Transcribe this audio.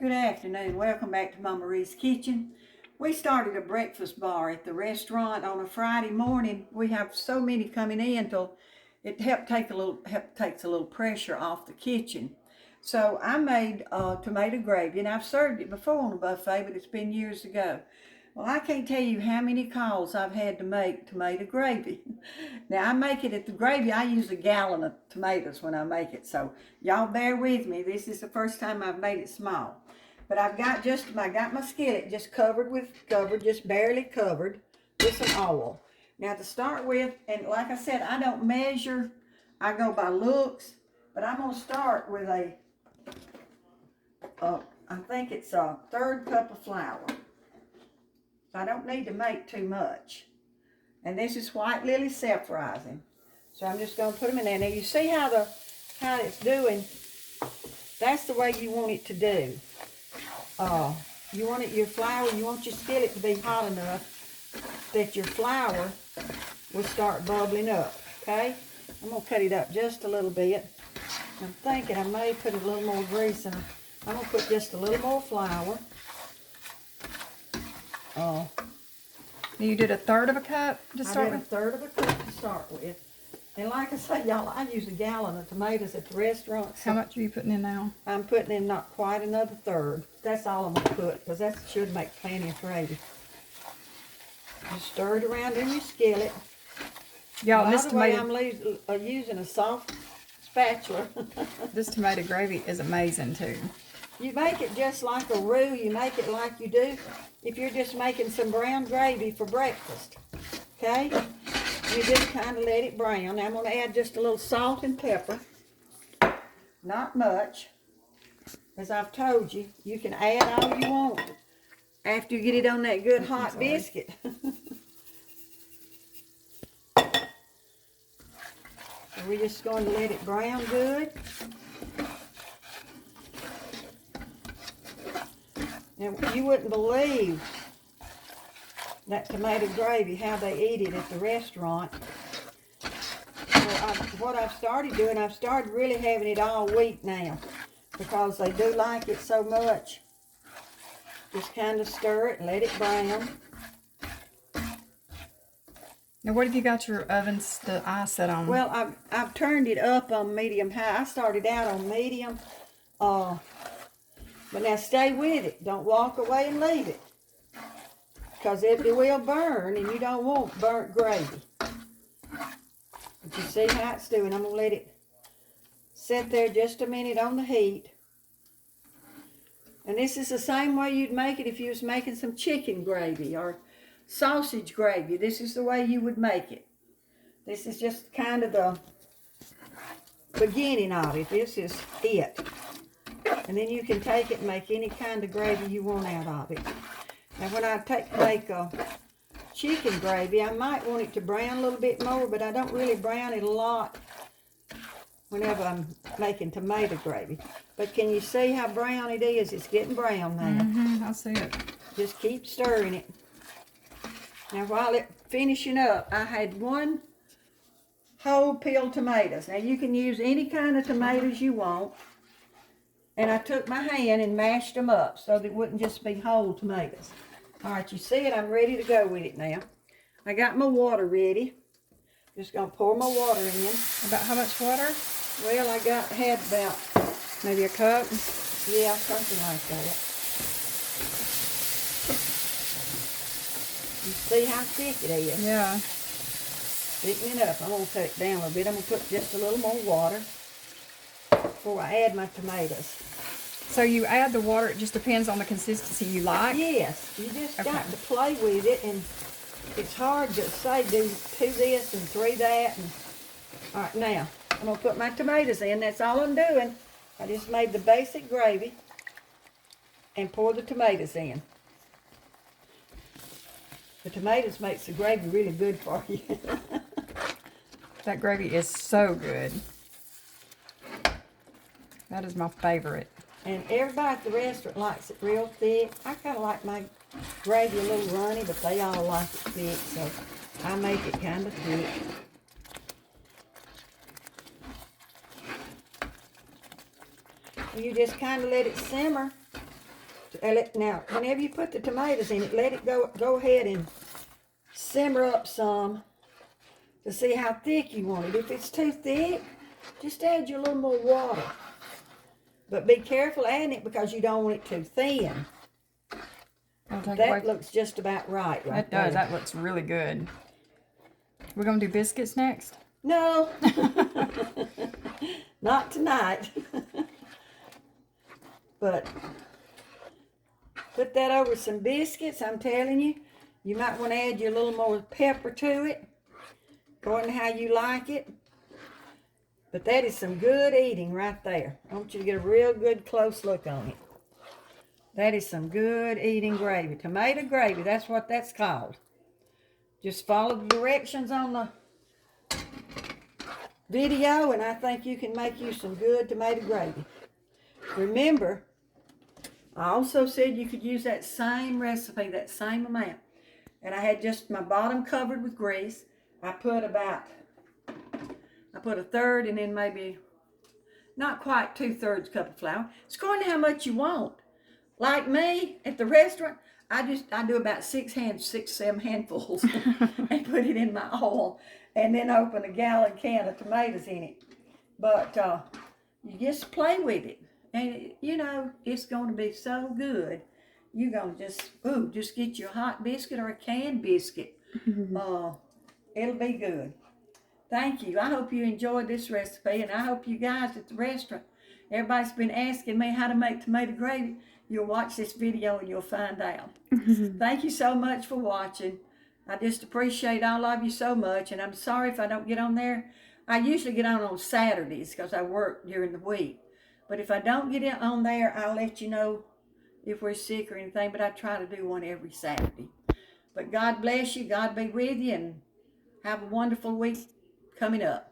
Good afternoon. Welcome back to Mama Marie's Kitchen. We started a breakfast bar at the restaurant on a Friday morning. We have so many coming in till it takes a little pressure off the kitchen. So I made tomato gravy, and I've served it before on a buffet, but it's been years ago. Well, I can't tell you how many calls I've had to make tomato gravy. Now, I make it at the gravy. I use a gallon of tomatoes when I make it. So y'all bear with me. This is the first time I've made it small. But I got my skillet just just barely covered with some oil. Now to start with, and like I said, I don't measure. I go by looks. But I'm going to start with I think it's a 1/3 cup of flour. So I don't need to make too much. And this is white lily self-rising. So I'm just going to put them in there. Now you see how it's doing? That's the way you want it to do. You want your skillet to be hot enough that your flour will start bubbling up, okay? I'm going to cut it up just a little bit. I'm thinking I may put a little more grease in it. I'm going to put just a little more flour. You did 1/3 of a cup to start with? I did 1/3 of a cup to start with. And like I say, y'all, I use a gallon of tomatoes at the restaurant. So how much are you putting in now? I'm putting in not quite another 1/3. That's all I'm going to put, because that should make plenty of gravy. Just stir it around in your skillet. Y'all, By the way, I'm using a soft spatula. This tomato gravy is amazing too. You make it just like a roux. You make it like you do if you're just making some brown gravy for breakfast. Okay? You just kind of let it brown. Now I'm going to add just a little salt and pepper. Not much. As I've told you, you can add all you want after you get it on that good hot biscuit. So we're just going to let it brown good. Now, you wouldn't believe that tomato gravy, how they eat it at the restaurant. So what I've started doing, I've started really having it all week now, because they do like it so much. Just kind of stir it and let it brown. Now, what have you got your the eye set on? Well, I've turned it up on medium high. I started out on medium. But now stay with it. Don't walk away and leave it, because it will burn, and you don't want burnt gravy. But you see how it's doing. I'm going to let it sit there just a minute on the heat. And this is the same way you'd make it if you was making some chicken gravy or sausage gravy. This is the way you would make it. This is just kind of the beginning of it. This is it. And then you can take it and make any kind of gravy you want out of it. Now when I make a chicken gravy, I might want it to brown a little bit more, but I don't really brown it a lot whenever I'm making tomato gravy. But can you see how brown it is? It's getting brown now. I see it. Just keep stirring it. Now while it's finishing up, I had 1 whole peeled tomatoes. Now you can use any kind of tomatoes you want. And I took my hand and mashed them up so that it wouldn't just be whole tomatoes. All right, you see it? I'm ready to go with it now. I got my water ready. Just going to pour my water in. About how much water? Well, had about maybe a cup? Yeah, something like that. You see how thick it is? Yeah. Thickening up. I'm going to cut it down a little bit. I'm going to put just a little more water before I add my tomatoes. So you add the water, it just depends on the consistency you like? Yes, you just got to play with it, and it's hard to say do 2 this and 3 that. And all right, now I'm going to put my tomatoes in. That's all I'm doing. I just made the basic gravy and pour the tomatoes in. The tomatoes makes the gravy really good for you. That gravy is so good. That is my favorite. And everybody at the restaurant likes it real thick. I kind of like my gravy a little runny, but they all like it thick, so I make it kind of thick. You just kind of let it simmer Now, whenever you put the tomatoes in it, let it go ahead and simmer up some to see how thick you want it. If it's too thick, just add you a little more water. But be careful adding it because you don't want it too thin. That looks just about right That does. That looks really good. We're going to do biscuits next? No. Not tonight. But put that over some biscuits. I'm telling you, you might want to add you a little more pepper to it, according to how you like it. But that is some good eating right there. I want you to get a real good close look on it. That is some good eating gravy. Tomato gravy, that's what that's called. Just follow the directions on the video and I think you can make you some good tomato gravy. Remember, I also said you could use that same recipe, that same amount. And I had just my bottom covered with grease. I put a third and then maybe not quite 2/3 cup of flour. It's according to how much you want. Like me at the restaurant, I do about 6-7 handfuls and put it in my oil and then open a gallon can of tomatoes in it. But you just play with it. And you know, it's going to be so good. You're going to just get you a hot biscuit or a canned biscuit. It'll be good. Thank you. I hope you enjoyed this recipe, and I hope you guys at the restaurant, everybody's been asking me how to make tomato gravy. You'll watch this video and you'll find out. Thank you so much for watching. I just appreciate all of you so much, and I'm sorry if I don't get on there. I usually get on Saturdays because I work during the week. But if I don't get it on there, I'll let you know if we're sick or anything, but I try to do one every Saturday. But God bless you, God be with you, and have a wonderful week coming up.